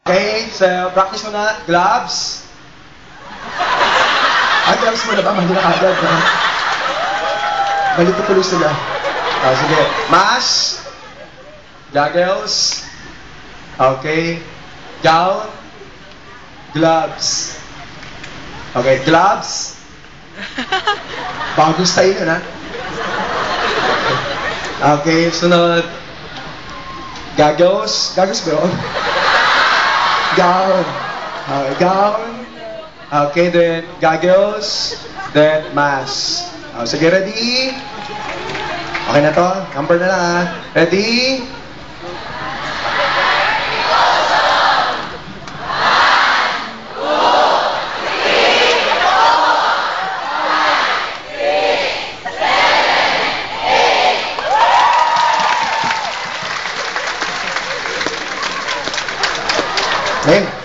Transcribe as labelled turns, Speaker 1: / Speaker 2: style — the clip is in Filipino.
Speaker 1: Okay, so practice muna. Gloves. Gloves muna ba? Mali na agad. Malito tuloy sila. Sige. Mask. Goggles. Okay. Gown. Gloves. Okay, gloves. Bagong style yun, ha? Okay, sunod. Goggles. Goggles ba yun? Gown. Okay, gown. Okay, then goggles. Then mask. Sige, ready? Okay na to? Number na lang, ha? Ready? Hey.